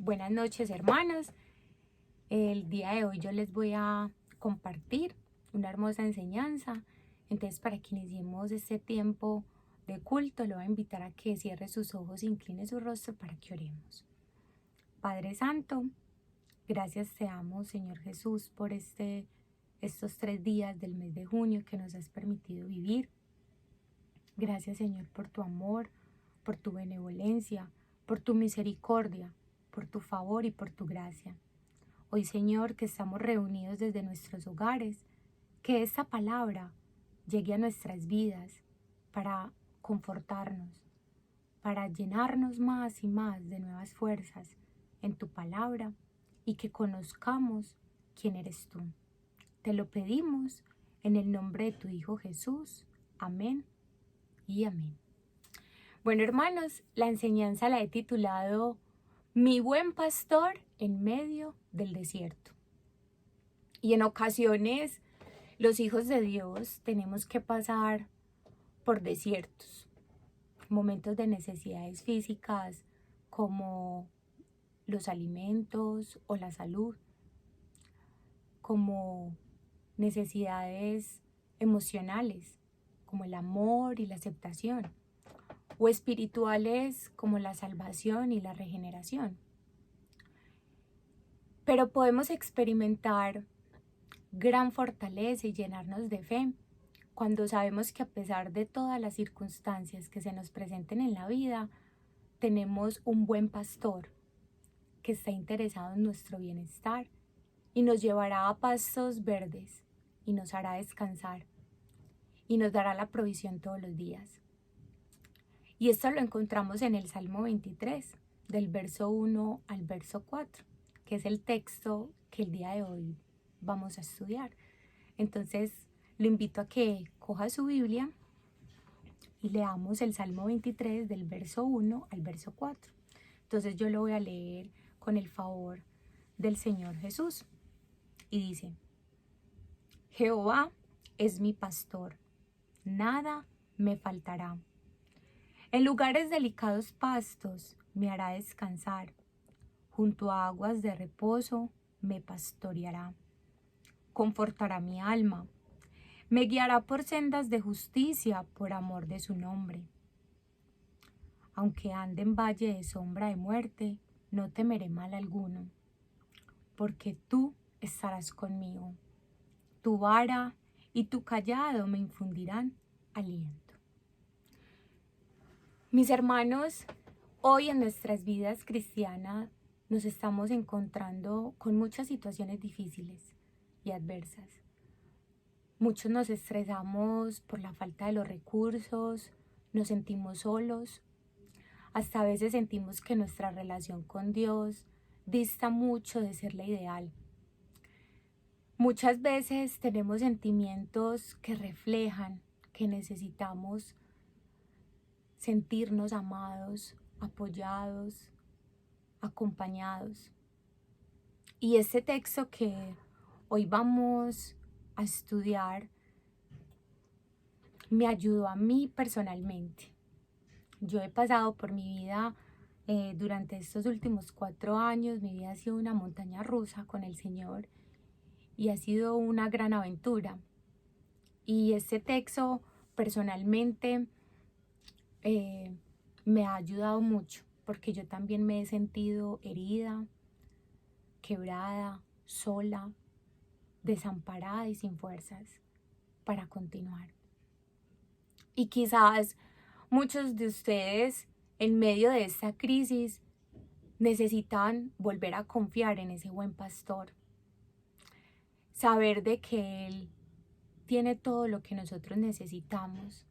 Buenas noches, hermanos. El día de hoy yo les voy a compartir una hermosa enseñanza. Entonces, para que iniciemos este tiempo de culto, le voy a invitar a que cierre sus ojos e incline su rostro para que oremos. Padre Santo, gracias te damos, Señor Jesús, por estos 3 días del mes de junio que nos has permitido vivir. Gracias, Señor, por tu amor, por tu benevolencia, por tu misericordia, por tu favor y por tu gracia. Hoy, Señor, que estamos reunidos desde nuestros hogares, que esta palabra llegue a nuestras vidas para confortarnos, para llenarnos más y más de nuevas fuerzas en tu palabra y que conozcamos quién eres tú. Te lo pedimos en el nombre de tu Hijo Jesús. Amén y amén. Bueno, hermanos, la enseñanza la he titulado Mi buen pastor en medio del desierto. Y en ocasiones los hijos de Dios tenemos que pasar por desiertos, momentos de necesidades físicas como los alimentos o la salud, como necesidades emocionales como el amor y la aceptación, o espirituales como la salvación y la regeneración. Pero podemos experimentar gran fortaleza y llenarnos de fe cuando sabemos que a pesar de todas las circunstancias que se nos presenten en la vida, tenemos un buen pastor que está interesado en nuestro bienestar y nos llevará a pastos verdes y nos hará descansar y nos dará la provisión todos los días. Y esto lo encontramos en el Salmo 23, del verso 1 al verso 4, que es el texto que el día de hoy vamos a estudiar. Entonces, lo invito a que coja su Biblia y leamos el Salmo 23 del verso 1 al verso 4. Entonces, yo lo voy a leer con el favor del Señor Jesús. Y dice: Jehová es mi pastor, nada me faltará. En lugares delicados pastos me hará descansar, junto a aguas de reposo me pastoreará. Confortará mi alma, me guiará por sendas de justicia por amor de su nombre. Aunque ande en valle de sombra de muerte, no temeré mal alguno, porque tú estarás conmigo. Tu vara y tu cayado me infundirán aliento. Mis hermanos, hoy en nuestras vidas cristianas nos estamos encontrando con muchas situaciones difíciles y adversas. Muchos nos estresamos por la falta de los recursos, nos sentimos solos, hasta a veces sentimos que nuestra relación con Dios dista mucho de ser la ideal. Muchas veces tenemos sentimientos que reflejan que necesitamos sentirnos amados, apoyados, acompañados. Y este texto que hoy vamos a estudiar me ayudó a mí personalmente. Yo he pasado por mi vida durante estos últimos 4 años, mi vida ha sido una montaña rusa con el Señor y ha sido una gran aventura. Y este texto personalmente me ha ayudado mucho porque yo también me he sentido herida, quebrada, sola, desamparada y sin fuerzas para continuar. Y quizás muchos de ustedes en medio de esta crisis necesitan volver a confiar en ese buen pastor, saber de que Él tiene todo lo que nosotros necesitamos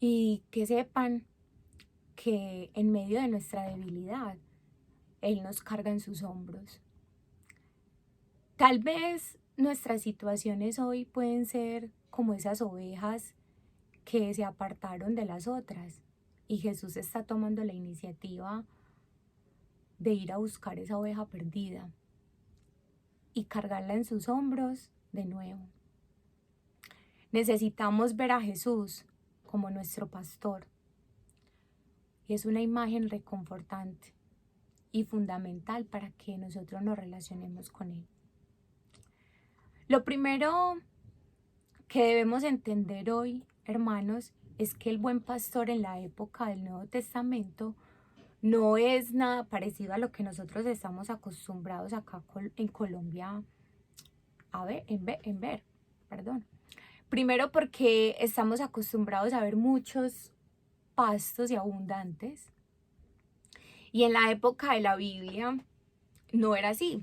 y que sepan que en medio de nuestra debilidad Él nos carga en sus hombros. Tal vez nuestras situaciones hoy pueden ser como esas ovejas que se apartaron de las otras y Jesús está tomando la iniciativa de ir a buscar esa oveja perdida y cargarla en sus hombros de nuevo. Necesitamos ver a Jesús como nuestro pastor y es una imagen reconfortante y fundamental para que nosotros nos relacionemos con Él. Lo primero que debemos entender hoy, hermanos, es que el buen pastor en la época del Nuevo Testamento no es nada parecido a lo que nosotros estamos acostumbrados acá en Colombia en ver. Primero porque estamos acostumbrados a ver muchos pastos y abundantes. Y en la época de la Biblia no era así,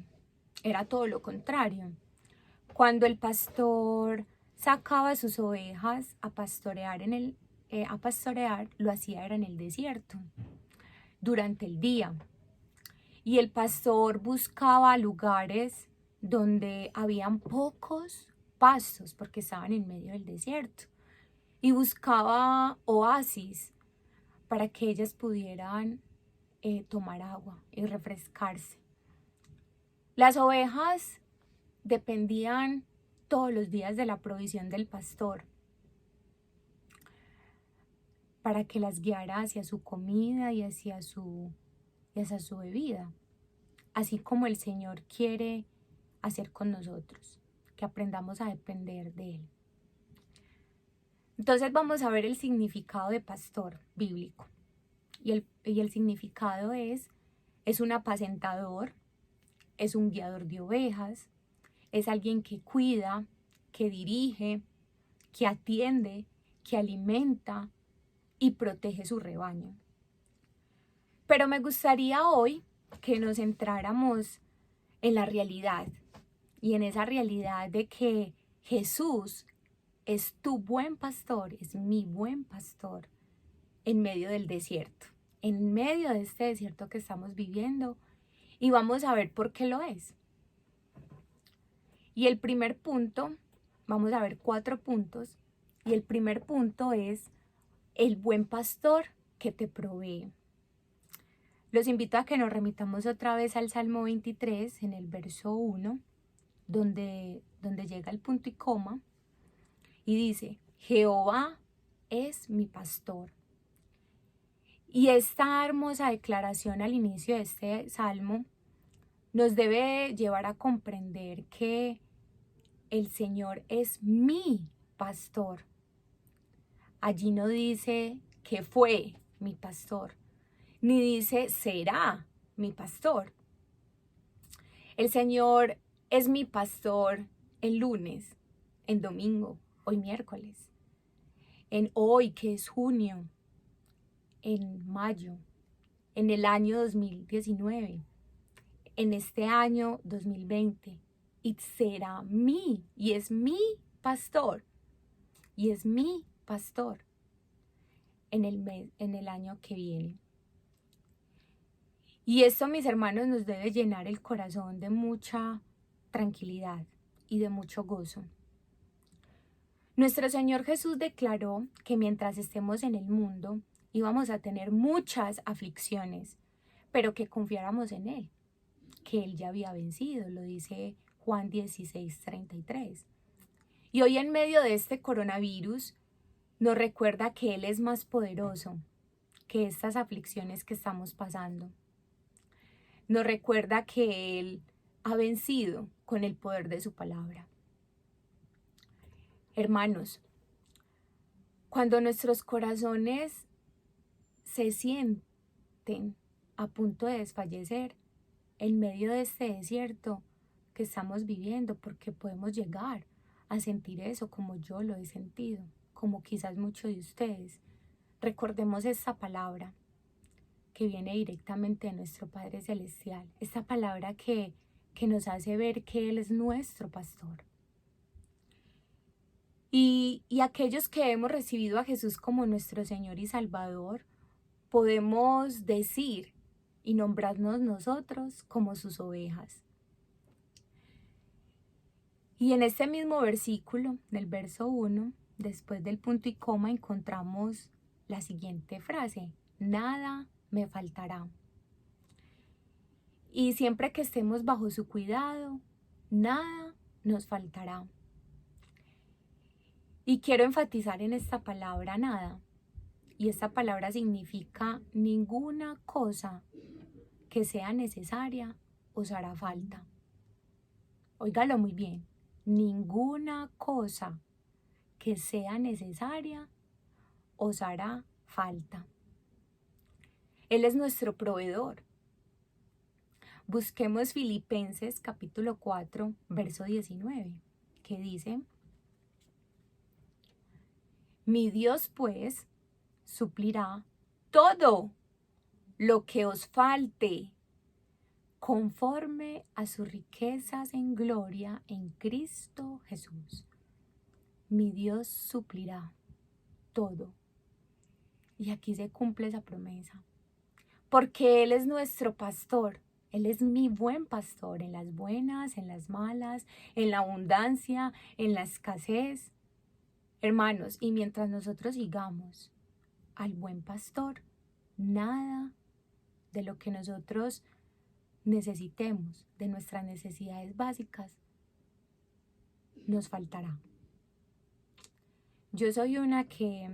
era todo lo contrario. Cuando el pastor sacaba sus ovejas a pastorear, lo hacía era en el desierto, durante el día. Y el pastor buscaba lugares donde habían pocos pastos, porque estaban en medio del desierto. Y buscaba oasis para que ellas pudieran tomar agua y refrescarse. Las ovejas dependían todos los días de la provisión del pastor para que las guiara hacia su comida y hacia su bebida, así como el Señor quiere hacer con nosotros, que aprendamos a depender de Él. Entonces vamos a ver el significado de pastor bíblico. Y el significado es un apacentador, es un guiador de ovejas, es alguien que cuida, que dirige, que atiende, que alimenta y protege su rebaño. Pero me gustaría hoy que nos centráramos en la realidad y en esa realidad de que Jesús es tu buen pastor, es mi buen pastor en medio del desierto, en medio de este desierto que estamos viviendo, y vamos a ver por qué lo es. Y el primer punto, vamos a ver 4 puntos, y el primer punto es el buen pastor que te provee. Los invito a que nos remitamos otra vez al Salmo 23, en el verso 1, donde llega el punto y coma, y dice: Jehová es mi pastor. Y esta hermosa declaración al inicio de este salmo nos debe llevar a comprender que el Señor es mi pastor. Allí no dice que fue mi pastor, ni dice será mi pastor. El Señor es mi pastor en lunes, en domingo, hoy miércoles, en hoy que es junio, en mayo, en el año 2019, en este año 2020, y será y es mi pastor, y es mi pastor en el año que viene. Y esto, mis hermanos, nos debe llenar el corazón de mucha tranquilidad y de mucho gozo. Nuestro Señor Jesús declaró que mientras estemos en el mundo íbamos a tener muchas aflicciones, pero que confiáramos en Él, que Él ya había vencido, lo dice Juan 16:33. Y hoy, en medio de este coronavirus, nos recuerda que Él es más poderoso que estas aflicciones que estamos pasando. Nos recuerda que Él ha vencido con el poder de su palabra. Hermanos, cuando nuestros corazones se sienten a punto de desfallecer en medio de este desierto que estamos viviendo, porque podemos llegar a sentir eso como yo lo he sentido, como quizás muchos de ustedes, recordemos esta palabra que viene directamente de nuestro Padre Celestial, esta palabra que nos hace ver que Él es nuestro pastor. Y aquellos que hemos recibido a Jesús como nuestro Señor y Salvador, podemos decir y nombrarnos nosotros como sus ovejas. Y en este mismo versículo, del verso 1, después del punto y coma, encontramos la siguiente frase: nada me faltará. Y siempre que estemos bajo su cuidado, nada nos faltará. Y quiero enfatizar en esta palabra nada. Y esta palabra significa ninguna cosa que sea necesaria os hará falta. Óigalo muy bien, ninguna cosa que sea necesaria os hará falta. Él es nuestro proveedor. Busquemos Filipenses capítulo 4, verso 19, que dice: Mi Dios pues suplirá todo lo que os falte conforme a sus riquezas en gloria en Cristo Jesús. Mi Dios suplirá todo. Y aquí se cumple esa promesa. Porque Él es nuestro pastor. Él es mi buen pastor en las buenas, en las malas, en la abundancia, en la escasez. Hermanos, y mientras nosotros sigamos al buen pastor, nada de lo que nosotros necesitemos, de nuestras necesidades básicas, nos faltará. Yo soy una que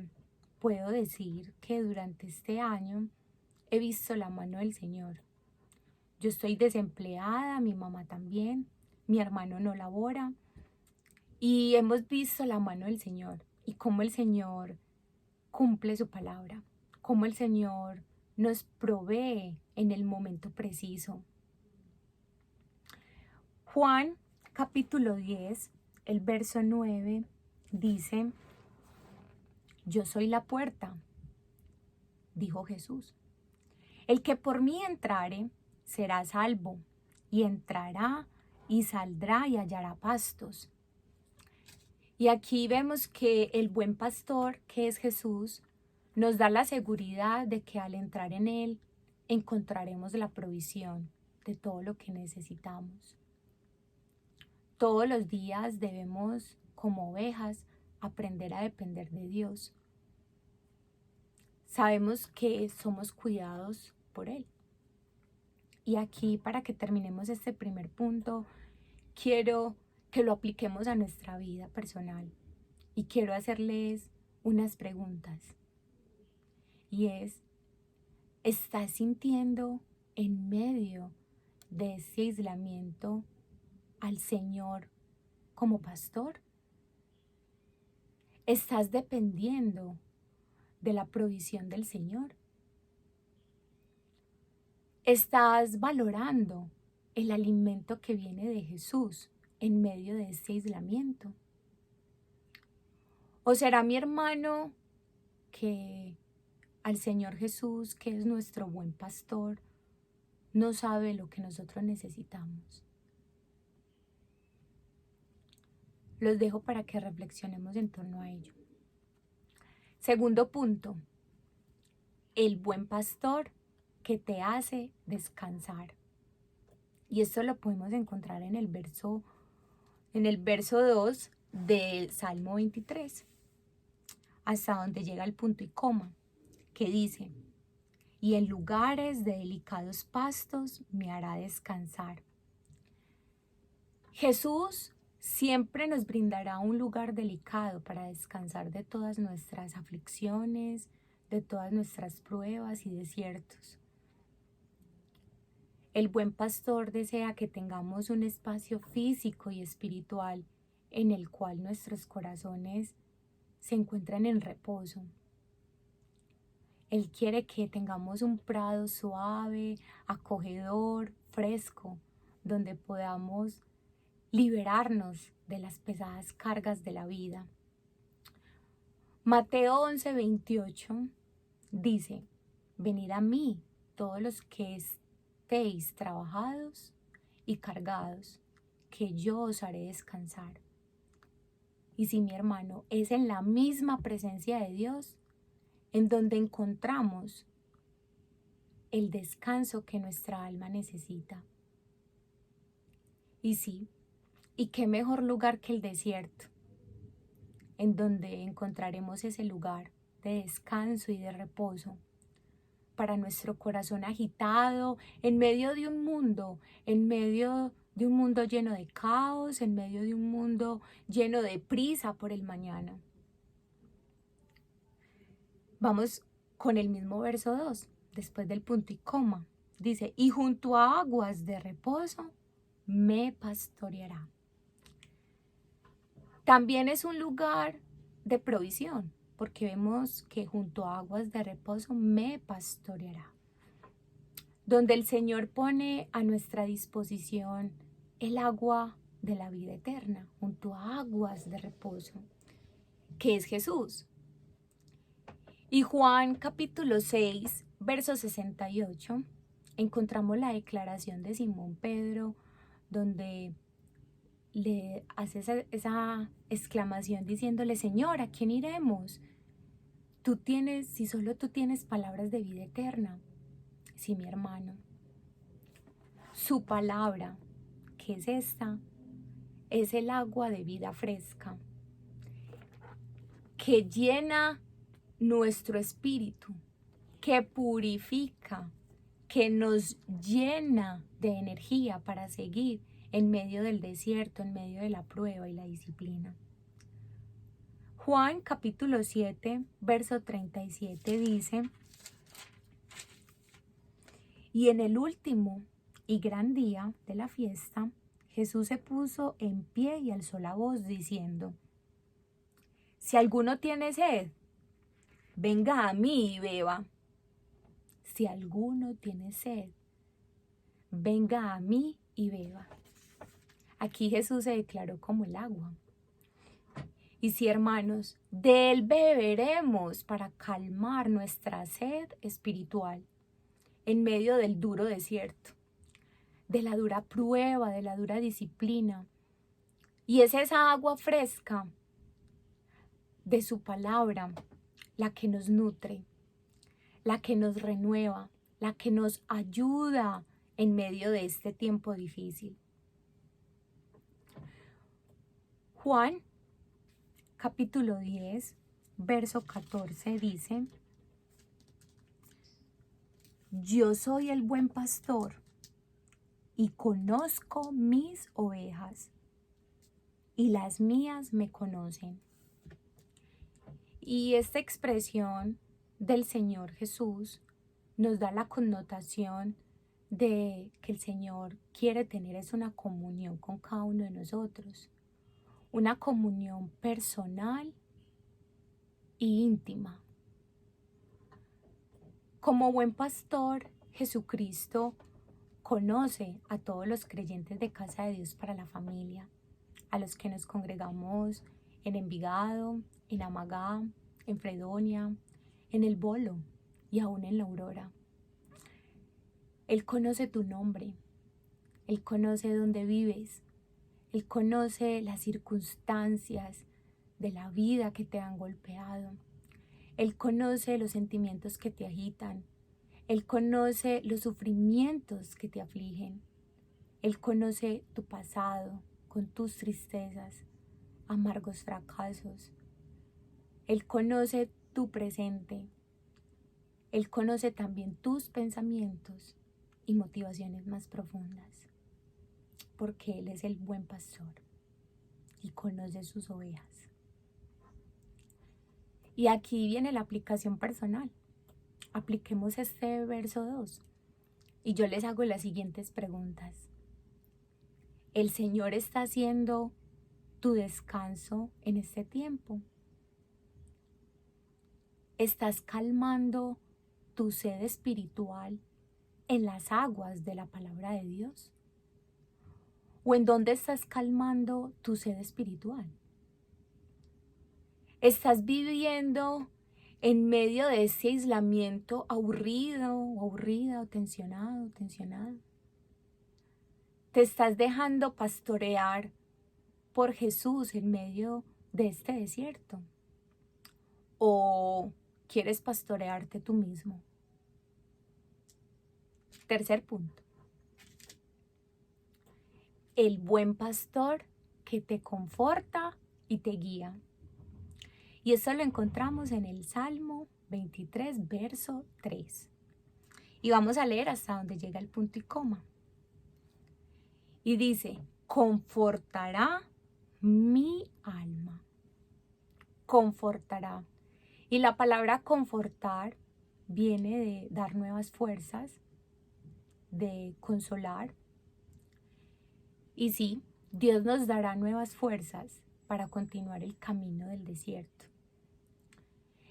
puedo decir que durante este año he visto la mano del Señor. Yo estoy desempleada, mi mamá también, mi hermano no labora y hemos visto la mano del Señor y cómo el Señor cumple su palabra, cómo el Señor nos provee en el momento preciso. Juan capítulo 10, el verso 9 dice: Yo soy la puerta, dijo Jesús. El que por mí entrare será salvo, y entrará y saldrá y hallará pastos. Y aquí vemos que el buen pastor, que es Jesús, nos da la seguridad de que al entrar en Él encontraremos la provisión de todo lo que necesitamos. Todos los días debemos, como ovejas, aprender a depender de Dios. Sabemos que somos cuidados por Él. Y aquí, para que terminemos este primer punto, quiero que lo apliquemos a nuestra vida personal. Y quiero hacerles unas preguntas. Y es: ¿estás sintiendo en medio de ese aislamiento al Señor como pastor? ¿Estás dependiendo de la provisión del Señor? ¿Estás valorando el alimento que viene de Jesús en medio de este aislamiento? ¿O será mi hermano que al Señor Jesús, que es nuestro buen pastor, no sabe lo que nosotros necesitamos? Los dejo para que reflexionemos en torno a ello. Segundo punto: el buen pastor que te hace descansar. Y esto lo podemos encontrar en el verso 2 del Salmo 23, hasta donde llega el punto y coma, que dice: y en lugares de delicados pastos me hará descansar. Jesús siempre nos brindará un lugar delicado para descansar de todas nuestras aflicciones, de todas nuestras pruebas y desiertos. El buen pastor desea que tengamos un espacio físico y espiritual en el cual nuestros corazones se encuentran en reposo. Él quiere que tengamos un prado suave, acogedor, fresco, donde podamos liberarnos de las pesadas cargas de la vida. Mateo 11:28 dice: venid a mí todos los que estéis trabajados y cargados, que yo os haré descansar. Y si, mi hermano, es en la misma presencia de Dios en donde encontramos el descanso que nuestra alma necesita. Y sí, y qué mejor lugar que el desierto, en donde encontraremos ese lugar de descanso y de reposo para nuestro corazón agitado, en medio de un mundo lleno de caos, en medio de un mundo lleno de prisa por el mañana. Vamos con el mismo verso 2, después del punto y coma, dice, y junto a aguas de reposo me pastoreará. También es un lugar de provisión, porque vemos que junto a aguas de reposo me pastoreará, donde el Señor pone a nuestra disposición el agua de la vida eterna, junto a aguas de reposo, que es Jesús. Y Juan capítulo 6, verso 68, encontramos la declaración de Simón Pedro, donde le hace esa exclamación diciéndole, Señor, ¿a quién iremos? Si solo tú tienes palabras de vida eterna. Sí, mi hermano. Su palabra, que es esta, es el agua de vida fresca, que llena nuestro espíritu, que purifica, que nos llena de energía para seguir en medio del desierto, en medio de la prueba y la disciplina. Juan capítulo 7, verso 37 dice, y en el último y gran día de la fiesta, Jesús se puso en pie y alzó la voz diciendo, si alguno tiene sed, venga a mí y beba. Si alguno tiene sed, venga a mí y beba. Aquí Jesús se declaró como el agua. Y sí, hermanos, de él beberemos para calmar nuestra sed espiritual en medio del duro desierto, de la dura prueba, de la dura disciplina. Y es esa agua fresca de su palabra la que nos nutre, la que nos renueva, la que nos ayuda en medio de este tiempo difícil. Juan, capítulo 10, verso 14 dice, yo soy el buen pastor y conozco mis ovejas y las mías me conocen. Y esta expresión del Señor Jesús nos da la connotación de que el Señor quiere tener una comunión con cada uno de nosotros, una comunión personal e íntima. Como buen pastor, Jesucristo conoce a todos los creyentes de Casa de Dios para la Familia, a los que nos congregamos en Envigado, en Amagá, en Fredonia, en El Bolo y aún en La Aurora. Él conoce tu nombre, Él conoce dónde vives, Él conoce las circunstancias de la vida que te han golpeado. Él conoce los sentimientos que te agitan. Él conoce los sufrimientos que te afligen. Él conoce tu pasado con tus tristezas, amargos fracasos. Él conoce tu presente. Él conoce también tus pensamientos y motivaciones más profundas, porque Él es el buen pastor y conoce sus ovejas. Y aquí viene la aplicación personal. Apliquemos este verso 2 y yo les hago las siguientes preguntas. ¿El Señor está haciendo tu descanso en este tiempo? ¿Estás calmando tu sed espiritual en las aguas de la palabra de Dios? ¿O en dónde estás calmando tu sed espiritual? ¿Estás viviendo en medio de ese aislamiento aburrido o aburrida o tensionado? ¿Te estás dejando pastorear por Jesús en medio de este desierto? ¿O quieres pastorearte tú mismo? Tercer punto. El buen pastor que te conforta y te guía. Y eso lo encontramos en el Salmo 23, verso 3. Y vamos a leer hasta donde llega el punto y coma. Y dice, confortará mi alma. Confortará. Y la palabra confortar viene de dar nuevas fuerzas, de consolar. Y sí, Dios nos dará nuevas fuerzas para continuar el camino del desierto.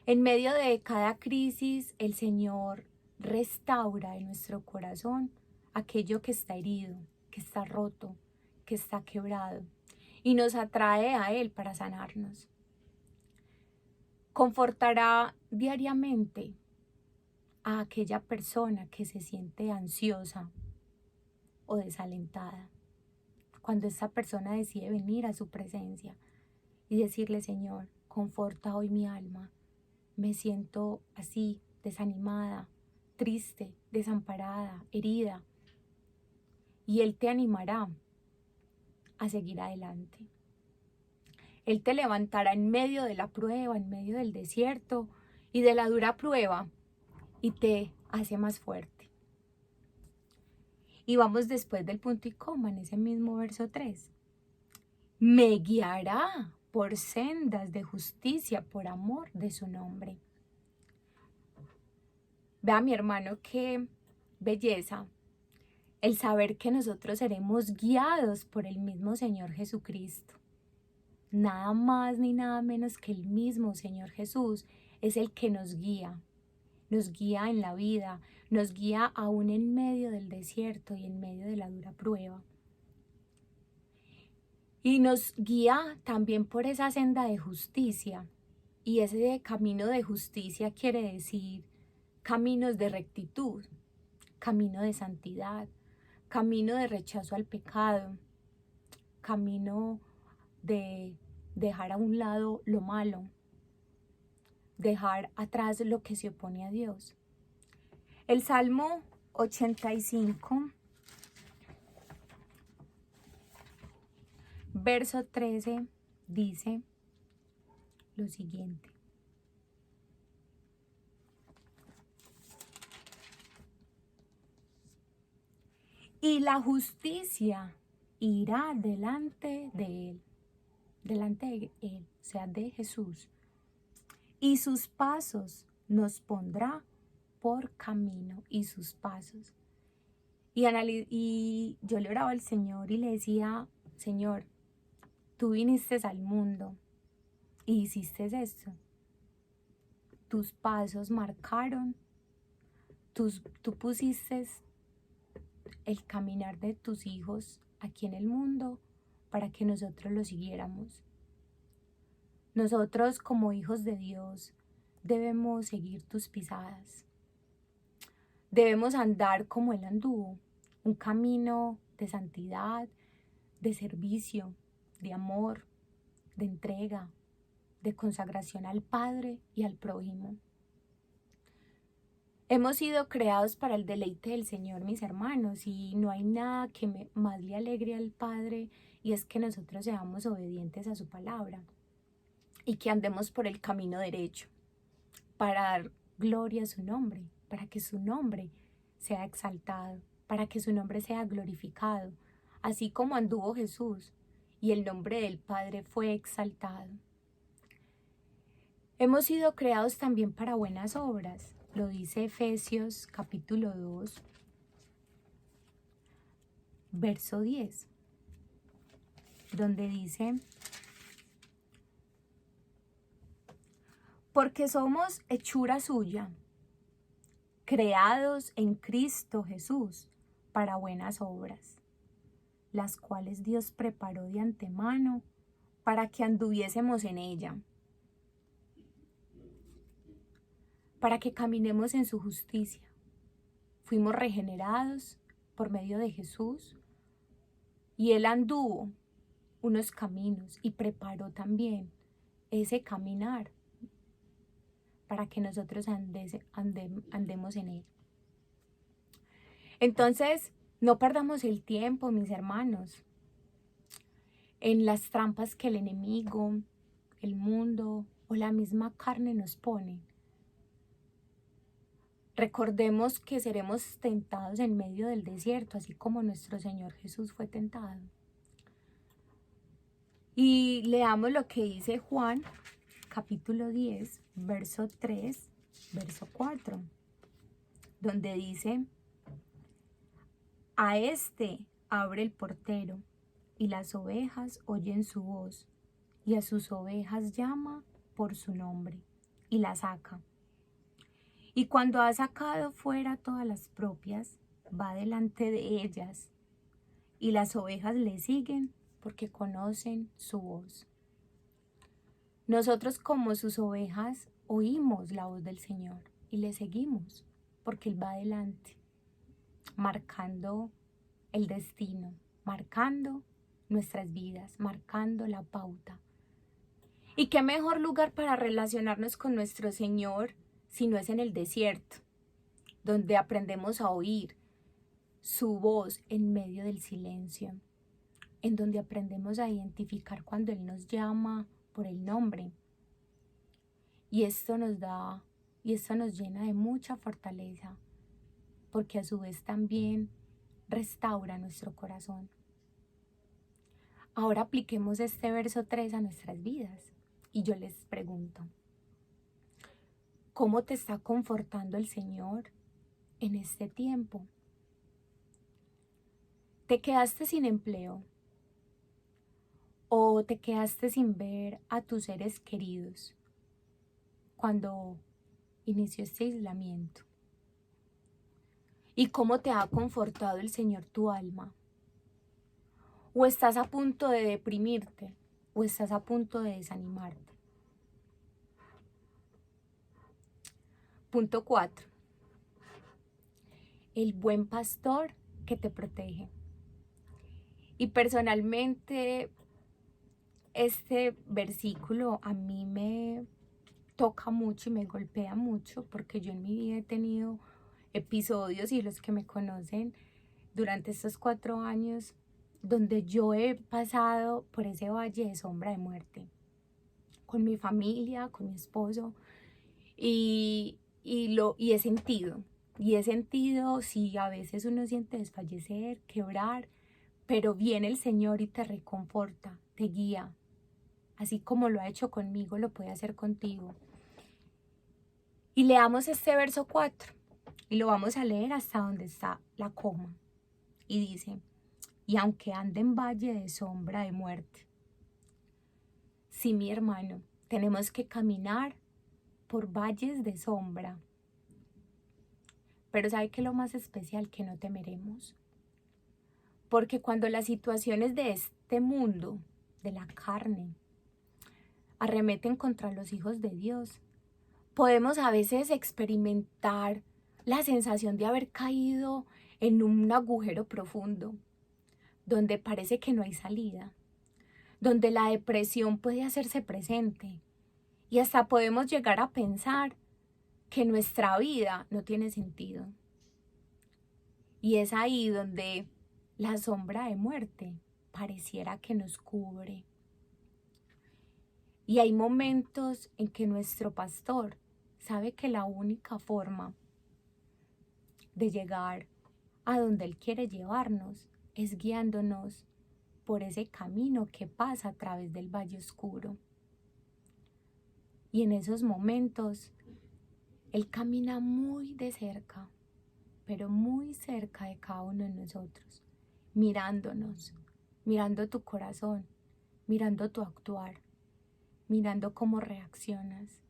En medio de cada crisis, el Señor restaura en nuestro corazón aquello que está herido, que está roto, que está quebrado, y nos atrae a Él para sanarnos. Confortará diariamente a aquella persona que se siente ansiosa o desalentada. Cuando esta persona decide venir a su presencia y decirle: Señor, conforta hoy mi alma, me siento así, desanimada, triste, desamparada, herida. Y Él te animará a seguir adelante. Él te levantará en medio de la prueba, en medio del desierto y de la dura prueba, y te hace más fuerte. Y vamos después del punto y coma en ese mismo verso 3. Me guiará por sendas de justicia por amor de su nombre. Vea, mi hermano, qué belleza el saber que nosotros seremos guiados por el mismo Señor Jesucristo. Nada más ni nada menos que el mismo Señor Jesús es el que nos guía en la vida, nos guía aún en medio del desierto y en medio de la dura prueba. Y nos guía también por esa senda de justicia. Y ese camino de justicia quiere decir caminos de rectitud, camino de santidad, camino de rechazo al pecado, camino de dejar a un lado lo malo, dejar atrás lo que se opone a Dios. El Salmo 85, verso 13, dice lo siguiente. Y la justicia irá delante de él, o sea, de Jesús. Y sus pasos nos pondrá por camino, y sus pasos. Y yo le oraba al Señor y le decía: Señor, tú viniste al mundo y hiciste esto. Tus pasos marcaron, tú pusiste el caminar de tus hijos aquí en el mundo para que nosotros lo siguiéramos. Nosotros, como hijos de Dios, debemos seguir tus pisadas. Debemos andar como Él anduvo, un camino de santidad, de servicio, de amor, de entrega, de consagración al Padre y al prójimo. Hemos sido creados para el deleite del Señor, mis hermanos, y no hay nada que más le alegre al Padre, y es que nosotros seamos obedientes a su palabra y que andemos por el camino derecho para dar gloria a su nombre, para que su nombre sea exaltado, para que su nombre sea glorificado, así como anduvo Jesús y el nombre del Padre fue exaltado. Hemos sido creados también para buenas obras, lo dice Efesios capítulo 2, verso 10, donde dice: porque somos hechura suya, creados en Cristo Jesús para buenas obras, las cuales Dios preparó de antemano para que anduviésemos en ella, para que caminemos en su justicia. Fuimos regenerados por medio de Jesús y Él anduvo unos caminos y preparó también ese caminar para que nosotros andemos en él. Entonces, no perdamos el tiempo, mis hermanos, en las trampas que el enemigo, el mundo o la misma carne nos pone. Recordemos que seremos tentados en medio del desierto, así como nuestro Señor Jesús fue tentado. Y leamos lo que dice Juan, capítulo 10, verso 3, verso 4, donde dice: A este abre el portero, y las ovejas oyen su voz, y a sus ovejas llama por su nombre, y las saca. Y cuando ha sacado fuera todas las propias, va delante de ellas, y las ovejas le siguen porque conocen su voz. Nosotros como sus ovejas oímos la voz del Señor y le seguimos porque Él va adelante, marcando el destino, marcando nuestras vidas, marcando la pauta. ¿Y qué mejor lugar para relacionarnos con nuestro Señor si no es en el desierto, donde aprendemos a oír su voz en medio del silencio, en donde aprendemos a identificar cuando Él nos llama por el nombre? Y esto nos llena de mucha fortaleza, porque a su vez también restaura nuestro corazón. Ahora apliquemos este verso 3 a nuestras vidas. Y yo les pregunto, ¿cómo te está confortando el Señor en este tiempo? ¿Te quedaste sin empleo? ¿O te quedaste sin ver a tus seres queridos cuando inició este aislamiento? ¿Y cómo te ha confortado el Señor tu alma? ¿O estás a punto de deprimirte? ¿O estás a punto de desanimarte? Punto 4. El buen pastor que te protege. Y personalmente este versículo a mí me toca mucho y me golpea mucho, porque yo en mi vida he tenido episodios, y los que me conocen durante estos 4 años, donde yo he pasado por ese valle de sombra de muerte, con mi familia, con mi esposo, y he sentido, sí, a veces uno siente desfallecer, quebrar, pero viene el Señor y te reconforta, te guía, así como lo ha hecho conmigo, lo puede hacer contigo. Y leamos este verso 4, y lo vamos a leer hasta donde está la coma, y dice: y aunque ande en valle de sombra de muerte. Sí, mi hermano, tenemos que caminar por valles de sombra. Pero ¿sabe qué es lo más especial? Que no temeremos. Porque cuando las situaciones de este mundo, de la carne, arremeten contra los hijos de Dios, podemos a veces experimentar la sensación de haber caído en un agujero profundo, donde parece que no hay salida, donde la depresión puede hacerse presente, y hasta podemos llegar a pensar que nuestra vida no tiene sentido. Y es ahí donde la sombra de muerte pareciera que nos cubre. Y hay momentos en que nuestro pastor sabe que la única forma de llegar a donde Él quiere llevarnos es guiándonos por ese camino que pasa a través del valle oscuro. Y en esos momentos Él camina muy de cerca, pero muy cerca de cada uno de nosotros, mirándonos, mirando tu corazón, mirando tu actuar, mirando cómo reaccionas.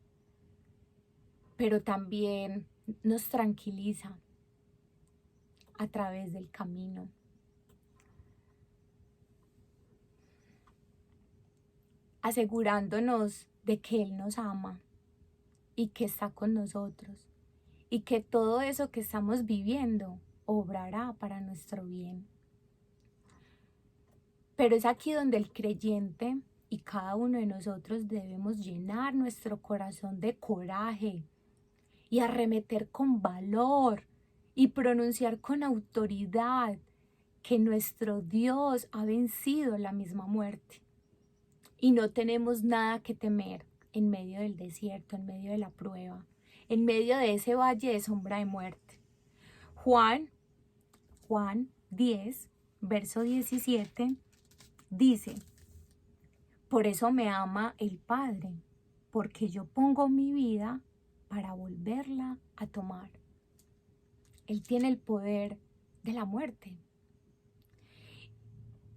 Pero también nos tranquiliza a través del camino. Asegurándonos de que Él nos ama y que está con nosotros, y que todo eso que estamos viviendo obrará para nuestro bien. Pero es aquí donde el creyente y cada uno de nosotros debemos llenar nuestro corazón de coraje y arremeter con valor y pronunciar con autoridad que nuestro Dios ha vencido la misma muerte y no tenemos nada que temer en medio del desierto, en medio de la prueba, en medio de ese valle de sombra de muerte. Juan 10, verso 17, dice: por eso me ama el Padre, porque yo pongo mi vida para volverla a tomar. Él tiene el poder de la muerte,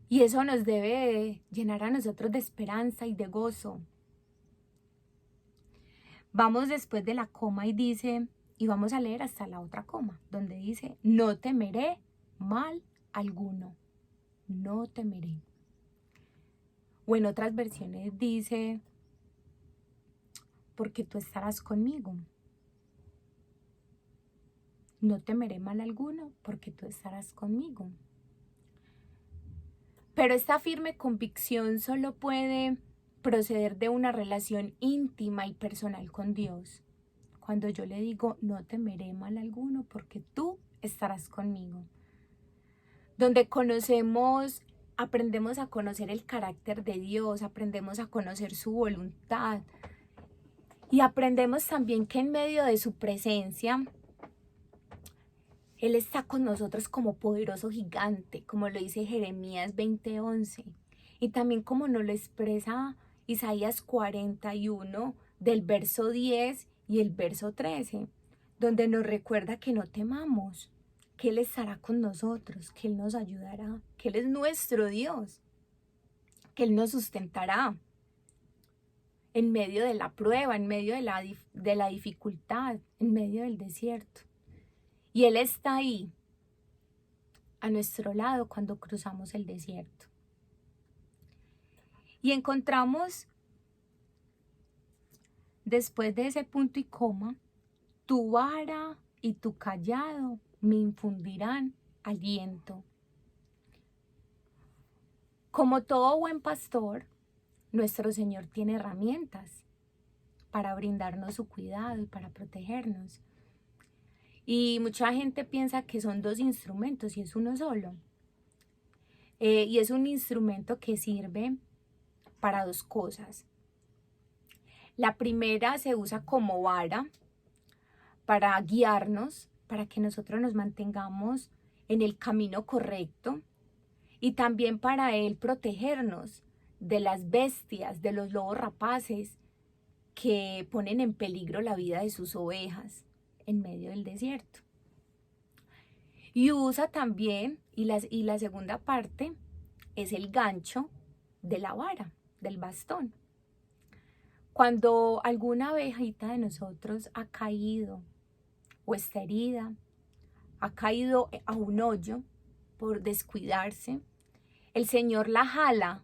Y eso nos debe llenar a nosotros de esperanza y de gozo. Vamos después de la coma y dice, y vamos a leer hasta la otra coma, donde dice, no temeré mal alguno, no temeré. O en otras versiones dice, porque tú estarás conmigo. No temeré mal alguno, porque tú estarás conmigo. Pero esta firme convicción solo puede proceder de una relación íntima y personal con Dios. Cuando yo le digo, no temeré mal alguno, porque tú estarás conmigo. Donde aprendemos a conocer el carácter de Dios, aprendemos a conocer su voluntad. Y aprendemos también que en medio de su presencia, Él está con nosotros como poderoso gigante, como lo dice Jeremías 20:11. Y también como nos lo expresa Isaías 41, del verso 10 y el verso 13, donde nos recuerda que no temamos, que Él estará con nosotros, que Él nos ayudará, que Él es nuestro Dios, que Él nos sustentará en medio de la prueba, en medio de la dificultad, en medio del desierto. Y Él está ahí, a nuestro lado, cuando cruzamos el desierto. Y encontramos, después de ese punto y coma, tu vara y tu callado me infundirán aliento. Como todo buen pastor, nuestro Señor tiene herramientas para brindarnos su cuidado y para protegernos. Y mucha gente piensa que son dos instrumentos y es uno solo. Y es un instrumento que sirve para dos cosas. La primera se usa como vara para guiarnos, para que nosotros nos mantengamos en el camino correcto y también para Él protegernos de las bestias, de los lobos rapaces que ponen en peligro la vida de sus ovejas en medio del desierto. Y usa también, y la segunda parte es el gancho de la vara, del bastón. Cuando alguna ovejita de nosotros ha caído o está herida, ha caído a un hoyo por descuidarse, el Señor la jala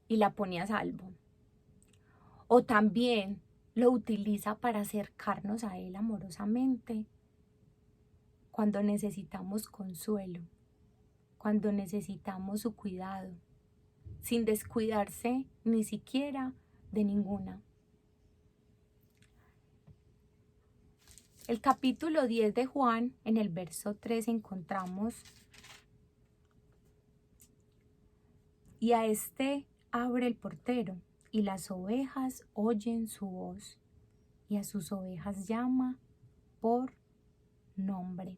y la pone a salvo. O también lo utiliza para acercarnos a Él amorosamente cuando necesitamos consuelo, cuando necesitamos su cuidado, sin descuidarse ni siquiera de ninguna. El capítulo 10 de Juan, en el verso 3 encontramos, y a este abre el portero, y las ovejas oyen su voz, y a sus ovejas llama por nombre.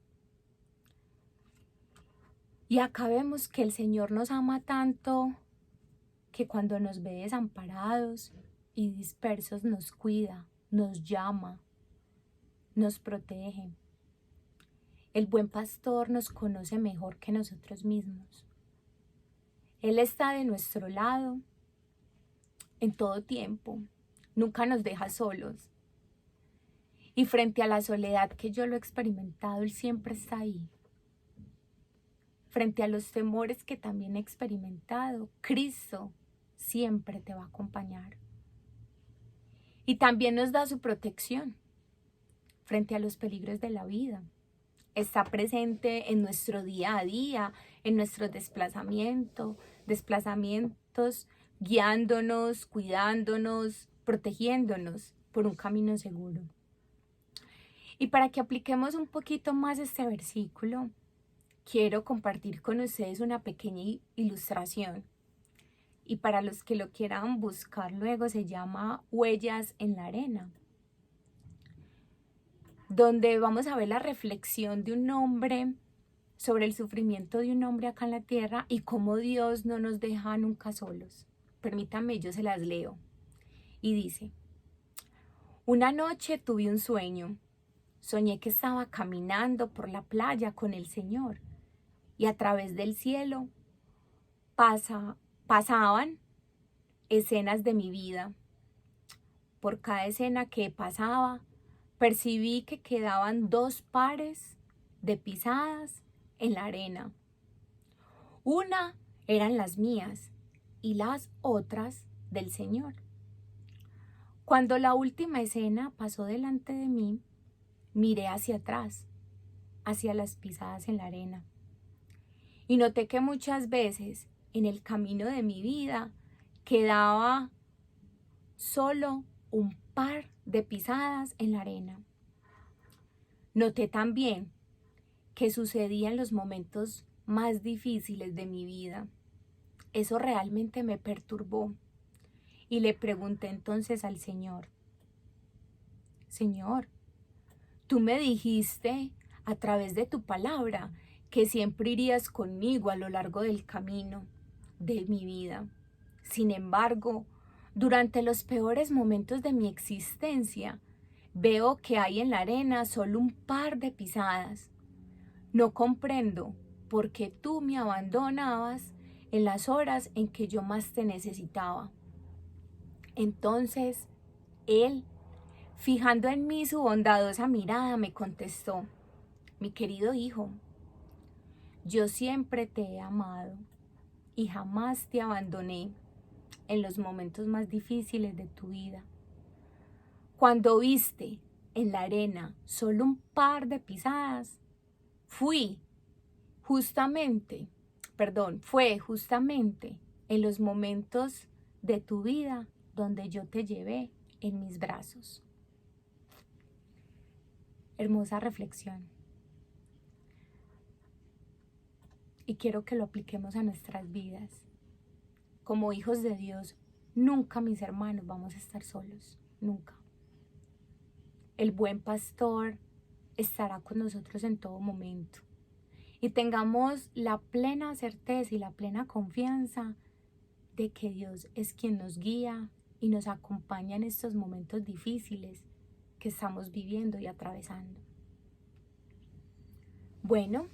Y acá vemos que el Señor nos ama tanto que cuando nos ve desamparados y dispersos nos cuida, nos llama, nos protege. El buen pastor nos conoce mejor que nosotros mismos. Él está de nuestro lado en todo tiempo, nunca nos deja solos. Y frente a la soledad que yo lo he experimentado, Él siempre está ahí. Frente a los temores que también he experimentado, Cristo siempre te va a acompañar. Y también nos da su protección frente a los peligros de la vida. Está presente en nuestro día a día, en nuestros desplazamientos, guiándonos, cuidándonos, protegiéndonos por un camino seguro. Y para que apliquemos un poquito más este versículo, quiero compartir con ustedes una pequeña ilustración. Y para los que lo quieran buscar luego, se llama Huellas en la arena, donde vamos a ver la reflexión de un hombre sobre el sufrimiento de un hombre acá en la tierra y cómo Dios no nos deja nunca solos. Permítanme, yo se las leo. Y dice: una noche tuve un sueño. Soñé que estaba caminando por la playa con el Señor y a través del cielo pasaban escenas de mi vida. Por cada escena que pasaba, percibí que quedaban 2 pares de pisadas en la arena. Una eran las mías y las otras del Señor. Cuando la última escena pasó delante de mí, miré hacia atrás, hacia las pisadas en la arena, y noté que muchas veces en el camino de mi vida quedaba solo un par de pisadas en la arena. Noté también que sucedía en los momentos más difíciles de mi vida. Eso realmente me perturbó y le pregunté entonces al Señor: Señor, tú me dijiste a través de tu palabra que siempre irías conmigo a lo largo del camino de mi vida. Sin embargo, durante los peores momentos de mi existencia, veo que hay en la arena solo un par de pisadas. No comprendo por qué tú me abandonabas en las horas en que yo más te necesitaba. Entonces, Él, fijando en mí su bondadosa mirada, me contestó: mi querido hijo, yo siempre te he amado y jamás te abandoné en los momentos más difíciles de tu vida. Cuando viste en la arena solo un par de pisadas, fue justamente en los momentos de tu vida donde yo te llevé en mis brazos. Hermosa reflexión. Y quiero que lo apliquemos a nuestras vidas. Como hijos de Dios, nunca, mis hermanos, vamos a estar solos. Nunca. El buen pastor estará con nosotros en todo momento. Y tengamos la plena certeza y la plena confianza de que Dios es quien nos guía y nos acompaña en estos momentos difíciles que estamos viviendo y atravesando. Bueno,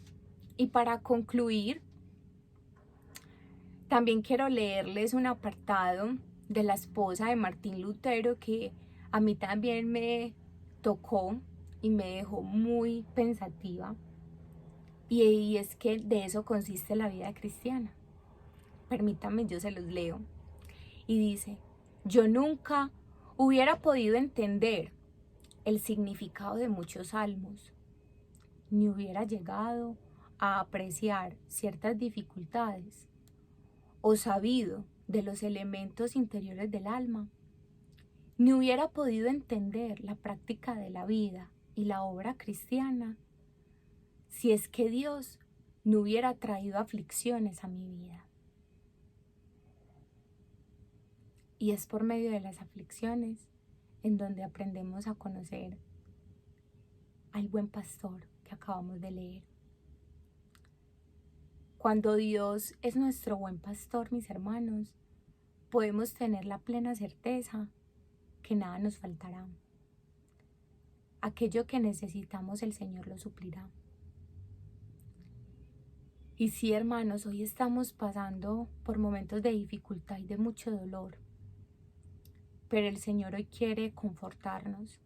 y para concluir, también quiero leerles un apartado de la esposa de Martín Lutero que a mí también me tocó y me dejó muy pensativa. Y es que de eso consiste la vida cristiana. Permítanme, yo se los leo. Y dice: yo nunca hubiera podido entender el significado de muchos salmos, ni hubiera llegado a apreciar ciertas dificultades o sabido de los elementos interiores del alma, ni hubiera podido entender la práctica de la vida y la obra cristiana si es que Dios no hubiera traído aflicciones a mi vida. Y es por medio de las aflicciones en donde aprendemos a conocer al buen pastor que acabamos de leer. Cuando Dios es nuestro buen pastor, mis hermanos, podemos tener la plena certeza que nada nos faltará. Aquello que necesitamos, el Señor lo suplirá. Y sí, hermanos, hoy estamos pasando por momentos de dificultad y de mucho dolor, pero el Señor hoy quiere confortarnos,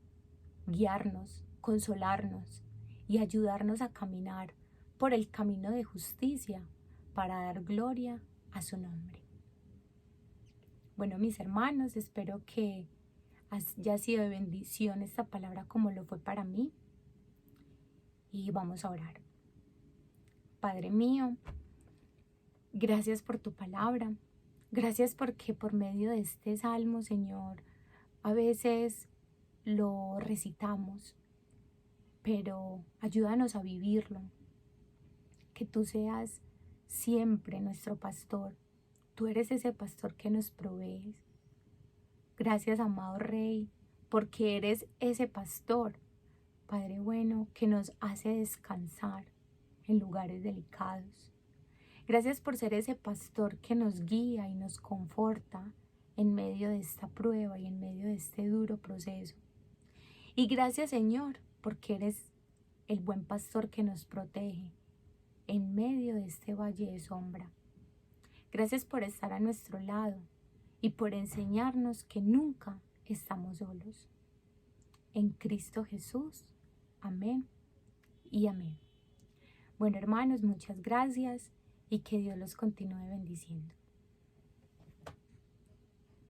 guiarnos, consolarnos y ayudarnos a caminar por el camino de justicia para dar gloria a su nombre. Bueno, mis hermanos, espero que haya sido de bendición esta palabra como lo fue para mí. Y vamos a orar. Padre mío, gracias por tu palabra. Gracias porque por medio de este salmo, Señor, a veces lo recitamos, pero ayúdanos a vivirlo. Que tú seas siempre nuestro pastor. Tú eres ese pastor que nos provees. Gracias, amado Rey, porque eres ese pastor, Padre bueno, que nos hace descansar en lugares delicados. Gracias por ser ese pastor que nos guía y nos conforta en medio de esta prueba y en medio de este duro proceso. Y gracias, Señor, porque eres el buen pastor que nos protege en medio de este valle de sombra. Gracias por estar a nuestro lado y por enseñarnos que nunca estamos solos. En Cristo Jesús. Amén y amén. Bueno, hermanos, muchas gracias y que Dios los continúe bendiciendo.